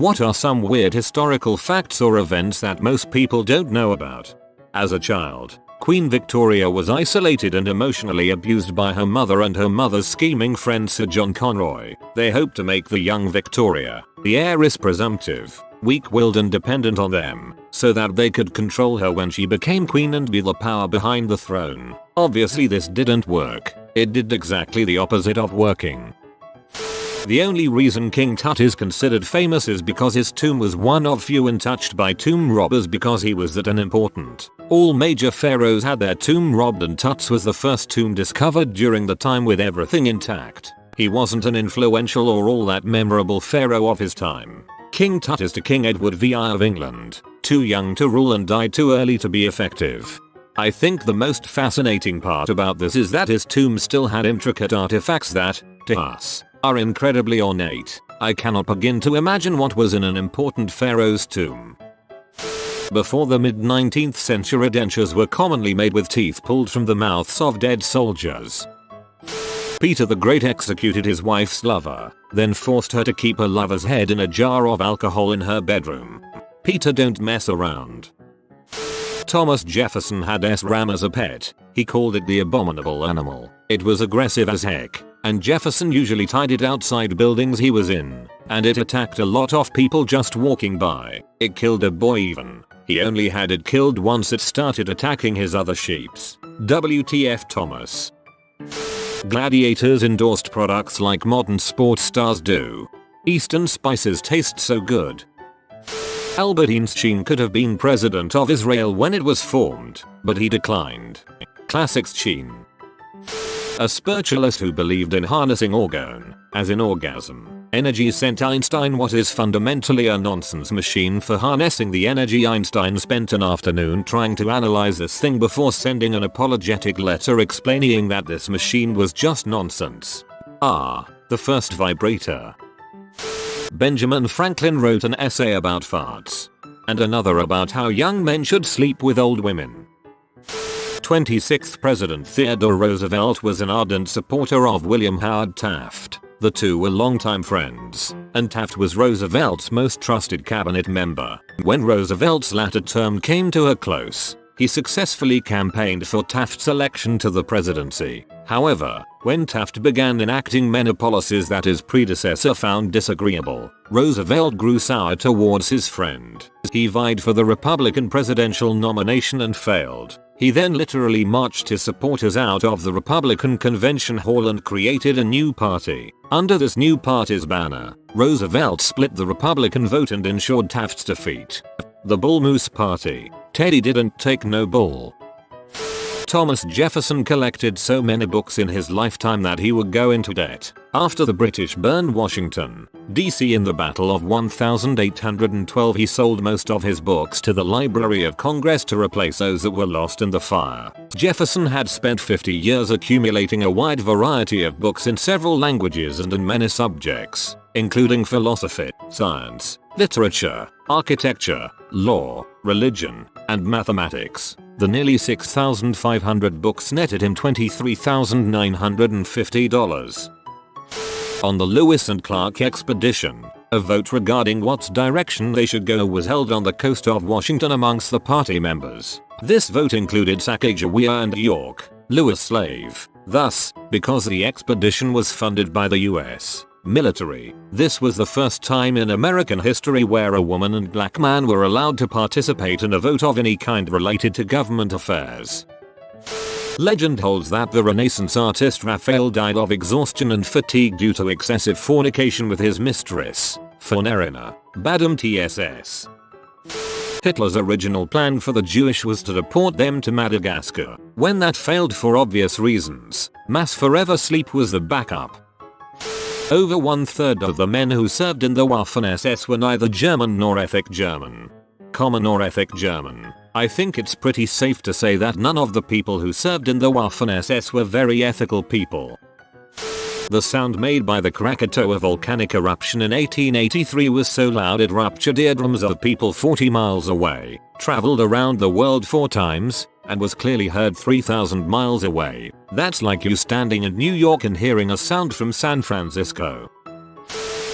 What are some weird historical facts or events that most people don't know about? As a child, Queen Victoria was isolated and emotionally abused by her mother and her mother's scheming friend Sir John Conroy. They hoped to make the young Victoria, the heiress presumptive, weak-willed and dependent on them, so that they could control her when she became queen and be the power behind the throne. Obviously this didn't work. It did exactly the opposite of working. The only reason King Tut is considered famous is because his tomb was one of few untouched by tomb robbers because he was that unimportant. All major pharaohs had their tomb robbed and Tut's was the first tomb discovered during the time with everything intact. He wasn't an influential or all that memorable pharaoh of his time. King Tut is to King Edward VI of England, too young to rule and died too early to be effective. I think the most fascinating part about this is that his tomb still had intricate artifacts that, to us, are incredibly ornate. I cannot begin to imagine what was in an important pharaoh's tomb. Before the mid-19th century, dentures were commonly made with teeth pulled from the mouths of dead soldiers. Peter the Great executed his wife's lover, then forced her to keep her lover's head in a jar of alcohol in her bedroom. Peter don't mess around. Thomas Jefferson had ram as a pet. He called it the abominable animal. It was aggressive as heck, and Jefferson usually tied it outside buildings he was in, and it attacked a lot of people just walking by. It killed a boy even. He only had it killed once it started attacking his other sheeps. WTF Thomas. Gladiators endorsed products like modern sports stars do. Eastern spices taste so good. Albert Einstein could have been president of Israel when it was formed, but he declined. Classics Sheen. A spiritualist who believed in harnessing orgone, as in orgasm, energy sent Einstein what is fundamentally a nonsense machine for harnessing the energy. Einstein spent an afternoon trying to analyze this thing before sending an apologetic letter explaining that this machine was just nonsense. The first vibrator. Benjamin Franklin wrote an essay about farts, and another about how young men should sleep with old women. 26th President Theodore Roosevelt was an ardent supporter of William Howard Taft. The two were longtime friends, and Taft was Roosevelt's most trusted cabinet member. When Roosevelt's latter term came to a close, he successfully campaigned for Taft's election to the presidency. However, when Taft began enacting many policies that his predecessor found disagreeable, Roosevelt grew sour towards his friend. He vied for the Republican presidential nomination and failed. He then literally marched his supporters out of the Republican Convention Hall and created a new party. Under this new party's banner, Roosevelt split the Republican vote and ensured Taft's defeat. The Bull Moose Party. Teddy didn't take no bull. Thomas Jefferson collected so many books in his lifetime that he would go into debt. After the British burned Washington, D.C. in the Battle of 1812, he sold most of his books to the Library of Congress to replace those that were lost in the fire. Jefferson had spent 50 years accumulating a wide variety of books in several languages and in many subjects, including philosophy, science, literature, architecture, law, religion, and mathematics. The nearly 6,500 books netted him $23,950. On the Lewis and Clark expedition, a vote regarding what direction they should go was held on the coast of Washington amongst the party members. This vote included Sacagawea and York, Lewis' slave. Thus, because the expedition was funded by the US military, this was the first time in American history where a woman and black man were allowed to participate in a vote of any kind related to government affairs. Legend holds that the Renaissance artist Raphael died of exhaustion and fatigue due to excessive fornication with his mistress, Fornerina, Badam TSS. Hitler's original plan for the Jewish was to deport them to Madagascar. When that failed for obvious reasons, mass forever sleep was the backup. Over 1/3 of the men who served in the Waffen-SS were neither German nor ethnic German. Common or ethnic German. I think it's pretty safe to say that none of the people who served in the Waffen-SS were very ethical people. The sound made by the Krakatoa volcanic eruption in 1883 was so loud it ruptured eardrums of people 40 miles away, traveled around the world 4 times, and was clearly heard 3,000 miles away. That's like you standing in New York and hearing a sound from San Francisco.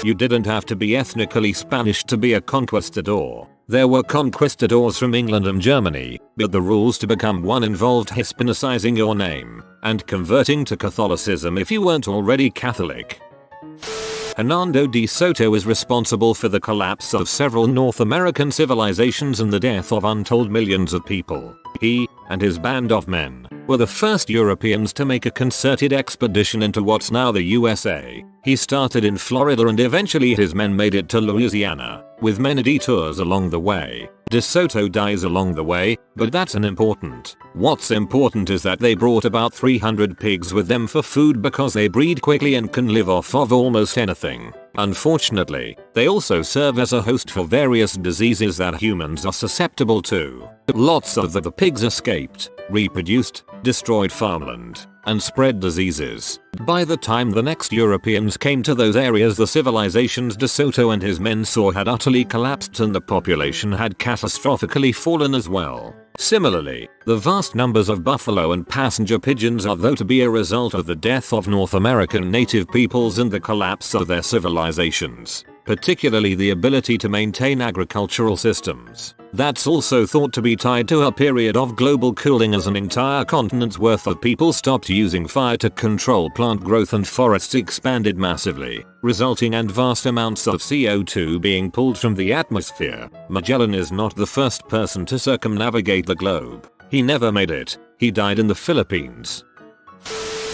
You didn't have to be ethnically Spanish to be a conquistador. There were conquistadors from England and Germany, but the rules to become one involved Hispanicizing your name and converting to Catholicism if you weren't already Catholic. Hernando de Soto is responsible for the collapse of several North American civilizations and the death of untold millions of people. He and his band of men were the first Europeans to make a concerted expedition into what's now the USA. He started in Florida and eventually his men made it to Louisiana, with many detours along the way. De Soto dies along the way, but that's unimportant. What's important is that they brought about 300 pigs with them for food because they breed quickly and can live off of almost anything. Unfortunately, they also serve as a host for various diseases that humans are susceptible to. Lots of the pigs escaped, reproduced, destroyed farmland, and spread diseases. By the time the next Europeans came to those areas, the civilizations De Soto and his men saw had utterly collapsed and the population had catastrophically fallen as well. Similarly, the vast numbers of buffalo and passenger pigeons are thought to be a result of the death of North American native peoples and the collapse of their civilizations, particularly the ability to maintain agricultural systems. That's also thought to be tied to a period of global cooling as an entire continent's worth of people stopped using fire to control plant growth and forests expanded massively, resulting in vast amounts of CO2 being pulled from the atmosphere. Magellan is not the first person to circumnavigate the globe. He never made it. He died in the Philippines.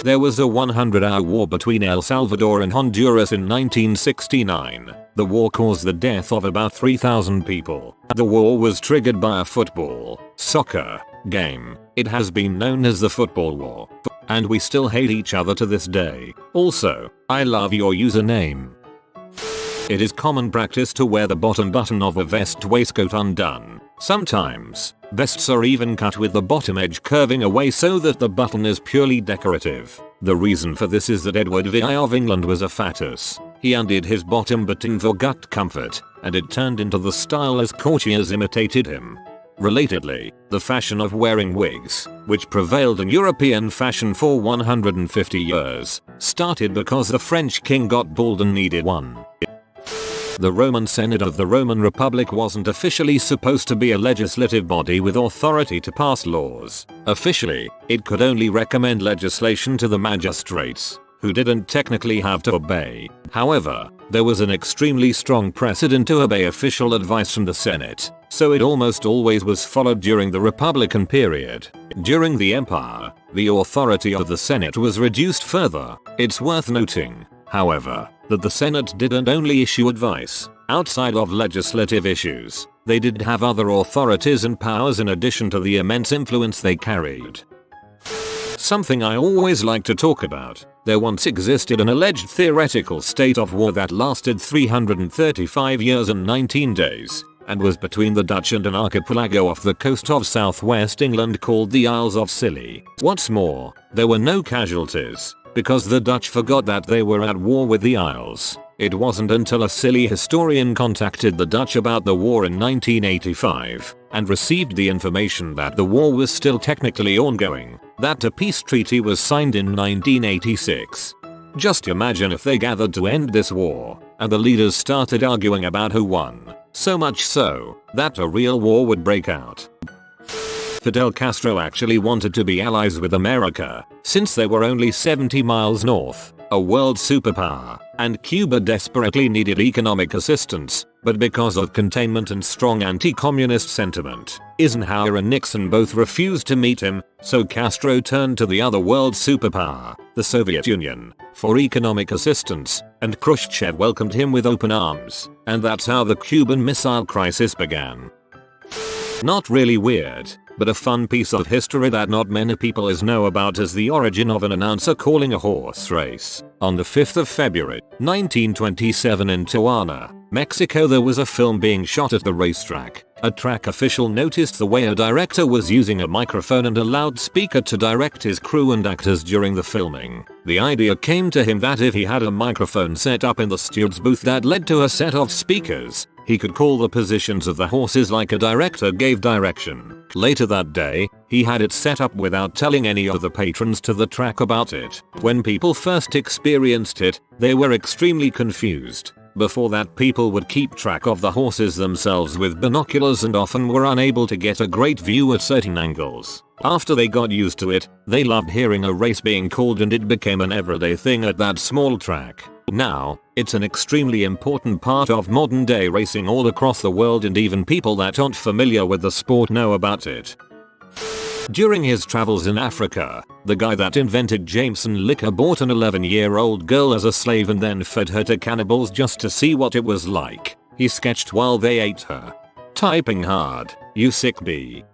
There was a 100-hour war between El Salvador and Honduras in 1969. The war caused the death of about 3,000 people. The war was triggered by a football, soccer, game. It has been known as the Football War. And we still hate each other to this day. Also, I love your username. It is common practice to wear the bottom button of a vest waistcoat undone. Sometimes, vests are even cut with the bottom edge curving away so that the button is purely decorative. The reason for this is that WWII of England was a fatus. He undid his bottom button for gut comfort, and it turned into the style as courtiers imitated him. Relatedly, the fashion of wearing wigs, which prevailed in European fashion for 150 years, started because the French king got bald and needed one. The Roman Senate of the Roman Republic wasn't officially supposed to be a legislative body with authority to pass laws. Officially, it could only recommend legislation to the magistrates, who didn't technically have to obey. However, there was an extremely strong precedent to obey official advice from the Senate, so it almost always was followed during the Republican period. During the Empire, the authority of the Senate was reduced further. It's worth noting, however, that the Senate didn't only issue advice outside of legislative issues. They did have other authorities and powers in addition to the immense influence they carried. Something I always like to talk about. There once existed an alleged theoretical state of war that lasted 335 years and 19 days, and was between the Dutch and an archipelago off the coast of southwest England called the Isles of Scilly. What's more, there were no casualties, because the Dutch forgot that they were at war with the Isles. It wasn't until a Scilly historian contacted the Dutch about the war in 1985 and received the information that the war was still technically ongoing, that a peace treaty was signed in 1986. Just imagine if they gathered to end this war and the leaders started arguing about who won, so much so that a real war would break out. Fidel Castro actually wanted to be allies with America, since they were only 70 miles north, a world superpower, and Cuba desperately needed economic assistance, but because of containment and strong anti-communist sentiment, Eisenhower and Nixon both refused to meet him, so Castro turned to the other world superpower, the Soviet Union, for economic assistance, and Khrushchev welcomed him with open arms, and that's how the Cuban Missile Crisis began. Not really weird, but a fun piece of history that not many people know about is the origin of an announcer calling a horse race. On the 5th of February, 1927 in Tijuana, Mexico, there was a film being shot at the racetrack. A track official noticed the way a director was using a microphone and a loudspeaker to direct his crew and actors during the filming. The idea came to him that if he had a microphone set up in the steward's booth that led to a set of speakers, he could call the positions of the horses like a director gave direction. Later that day, he had it set up without telling any of the patrons to the track about it. When people first experienced it, they were extremely confused. Before that, people would keep track of the horses themselves with binoculars and often were unable to get a great view at certain angles. After they got used to it, they loved hearing a race being called and it became an everyday thing at that small track. Now, it's an extremely important part of modern day racing all across the world, and even people that aren't familiar with the sport know about it. During his travels in Africa, the guy that invented Jameson liquor bought an 11-year-old girl as a slave and then fed her to cannibals just to see what it was like. He sketched while they ate her. Typing hard, you sick bee.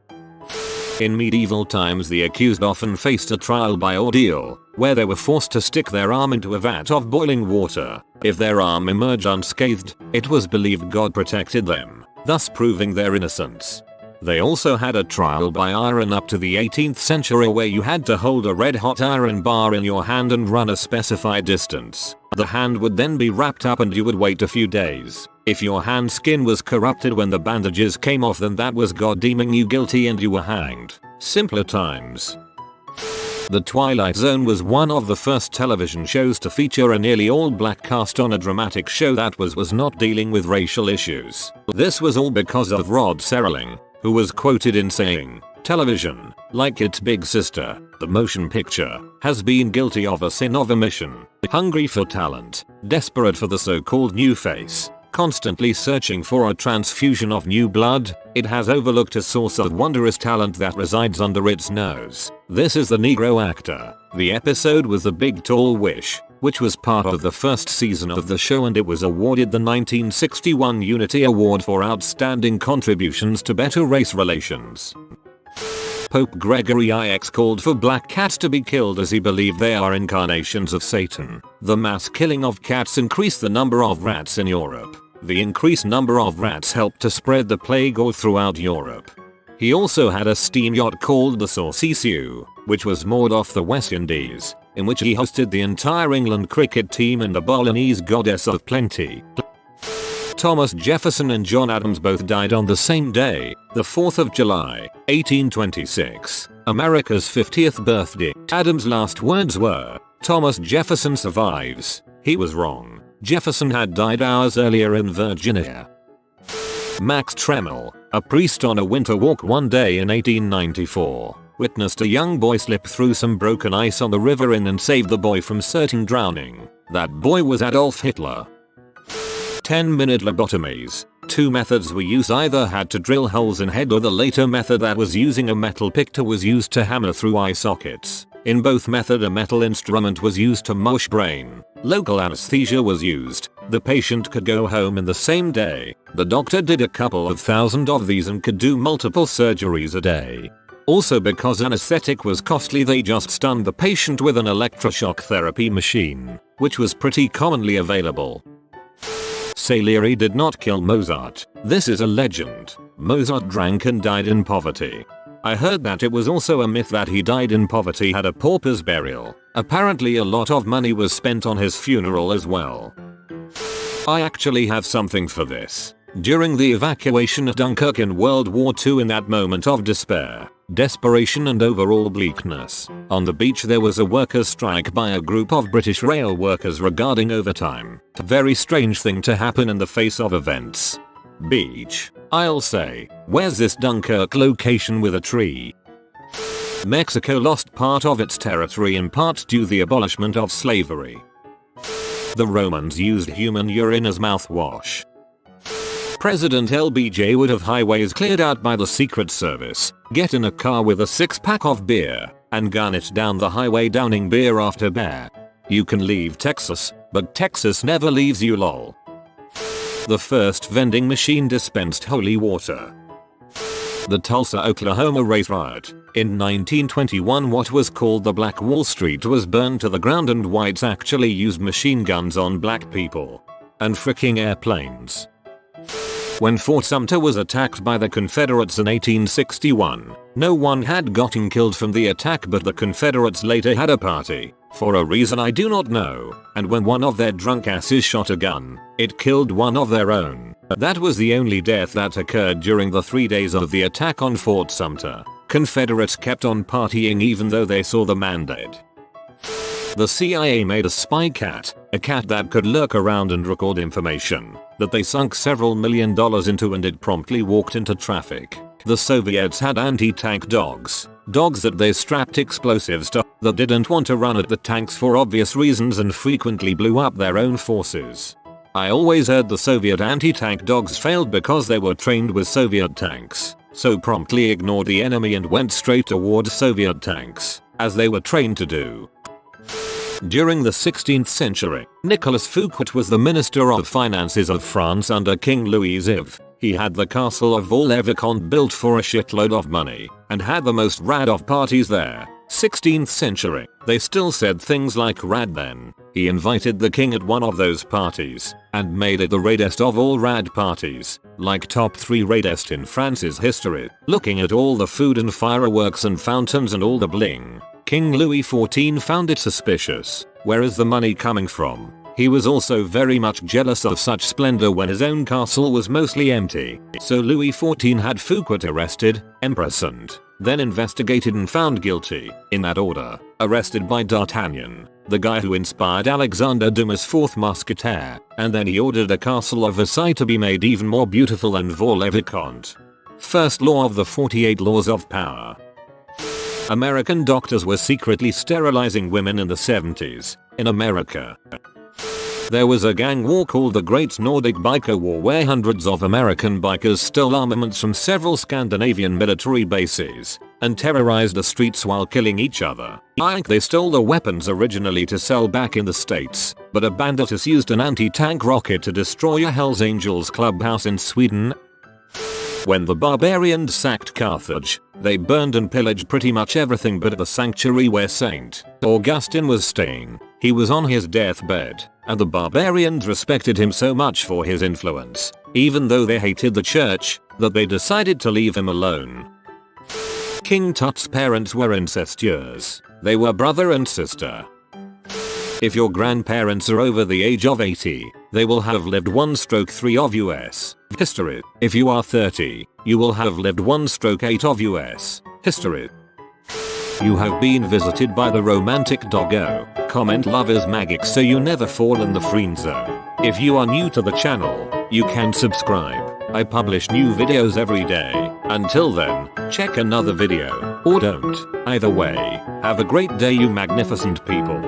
In medieval times, the accused often faced a trial by ordeal, where they were forced to stick their arm into a vat of boiling water. If their arm emerged unscathed, it was believed God protected them, thus proving their innocence. They also had a trial by iron up to the 18th century, where you had to hold a red-hot iron bar in your hand and run a specified distance. The hand would then be wrapped up and you would wait a few days. If your hand skin was corrupted when the bandages came off, then that was God deeming you guilty and you were hanged. Simpler times. The Twilight Zone was one of the first television shows to feature a nearly all-black cast on a dramatic show that was not dealing with racial issues. This was all because of Rod Serling, who was quoted in saying, "Television, like its big sister, the motion picture, has been guilty of a sin of omission. Hungry for talent, desperate for the so-called new face, constantly searching for a transfusion of new blood, it has overlooked a source of wondrous talent that resides under its nose. This is the Negro actor." The episode was The Big Tall Wish, which was part of the first season of the show, and it was awarded the 1961 Unity Award for outstanding contributions to better race relations. Pope Gregory IX called for black cats to be killed as he believed they are incarnations of Satan. The mass killing of cats increased the number of rats in Europe. The increased number of rats helped to spread the plague all throughout Europe. He also had a steam yacht called the Saucy Sue, which was moored off the West Indies, in which he hosted the entire England cricket team and the Bolognese goddess of plenty. Thomas Jefferson and John Adams both died on the same day, the 4th of July, 1826, America's 50th birthday. Adams' last words were, "Thomas Jefferson survives." He was wrong. Jefferson had died hours earlier in Virginia. Max Tremel, a priest on a winter walk one day in 1894, witnessed a young boy slip through some broken ice on the river and saved the boy from certain drowning. That boy was Adolf Hitler. 10-minute lobotomies. Two methods were used. Either had to drill holes in head, or the later method that was using a metal picter was used to hammer through eye sockets. In both method, a metal instrument was used to mush brain. Local anesthesia was used. The patient could go home in the same day. The doctor did a couple of thousand of these and could do multiple surgeries a day. Also, because anesthetic was costly, they just stunned the patient with an electroshock therapy machine, which was pretty commonly available. Salieri did not kill Mozart. This is a legend. Mozart drank and died in poverty. I heard that it was also a myth that he died in poverty, had a pauper's burial. Apparently a lot of money was spent on his funeral as well. I actually have something for this. During the evacuation of Dunkirk in World War II, in that moment of despair, desperation and overall bleakness, on the beach there was a workers' strike by a group of British rail workers regarding overtime. A very strange thing to happen in the face of events. Beach, I'll say. Where's this Dunkirk location with a tree? Mexico lost part of its territory in part due to the abolishment of slavery. The Romans used human urine as mouthwash. President LBJ would have highways cleared out by the Secret Service, get in a car with a 6-pack of beer, and gun it down the highway, downing beer after beer. You can leave Texas, but Texas never leaves you, lol. The first vending machine dispensed holy water. The Tulsa, Oklahoma race riot. In 1921, what was called the Black Wall Street was burned to the ground, and whites actually used machine guns on black people. And fricking airplanes. When Fort Sumter was attacked by the Confederates in 1861, no one had gotten killed from the attack, but the Confederates later had a party, for a reason I do not know, and when one of their drunk asses shot a gun, it killed one of their own. That was the only death that occurred during the 3 days of the attack on Fort Sumter. Confederates kept on partying even though they saw the man dead. The CIA made a spy cat, a cat that could lurk around and record information that they sunk several $1 million into, and it promptly walked into traffic. The Soviets had anti-tank dogs. Dogs that they strapped explosives to that didn't want to run at the tanks for obvious reasons and frequently blew up their own forces. I always heard the Soviet anti-tank dogs failed because they were trained with Soviet tanks, so promptly ignored the enemy and went straight towards Soviet tanks, as they were trained to do. During the 16th century, Nicolas Fouquet was the Minister of Finances of France under King Louis XI. He had the castle of Vaux-le-Vicomte built for a shitload of money, and had the most rad of parties there. 16th century, they still said things like rad then. He invited the king at one of those parties, and made it the raddest of all rad parties, like top 3 raddest in France's history. Looking at all the food and fireworks and fountains and all the bling, King Louis XIV found it suspicious. Where is the money coming from? He was also very much jealous of such splendor when his own castle was mostly empty. So Louis XIV had Fouquet arrested, imprisoned, then investigated and found guilty, in that order. Arrested by D'Artagnan, the guy who inspired Alexander Dumas' fourth musketeer, and then he ordered a castle of Versailles to be made even more beautiful than Vaux-le-Vicomte. First law of the 48 laws of power. American doctors were secretly sterilizing women in the 70s, in America. There was a gang war called the Great Nordic Biker War, where hundreds of American bikers stole armaments from several Scandinavian military bases and terrorized the streets while killing each other. They stole the weapons originally to sell back in the States, but a bandit used an anti-tank rocket to destroy a Hells Angels clubhouse in Sweden. When the barbarians sacked Carthage, they burned and pillaged pretty much everything but the sanctuary where Saint Augustine was staying. He was on his deathbed, and the barbarians respected him so much for his influence, even though they hated the church, that they decided to leave him alone. King Tut's parents were incestuous. They were brother and sister. If your grandparents are over the age of 80, they will have lived 1/3 of US history. If you are 30, you will have lived 1/8 of US history. You have been visited by the romantic doggo. Comment love is magic so you never fall in the friend zone. If you are new to the channel, you can subscribe. I publish new videos every day. Until then, check another video, or don't. Either way, have a great day you magnificent people.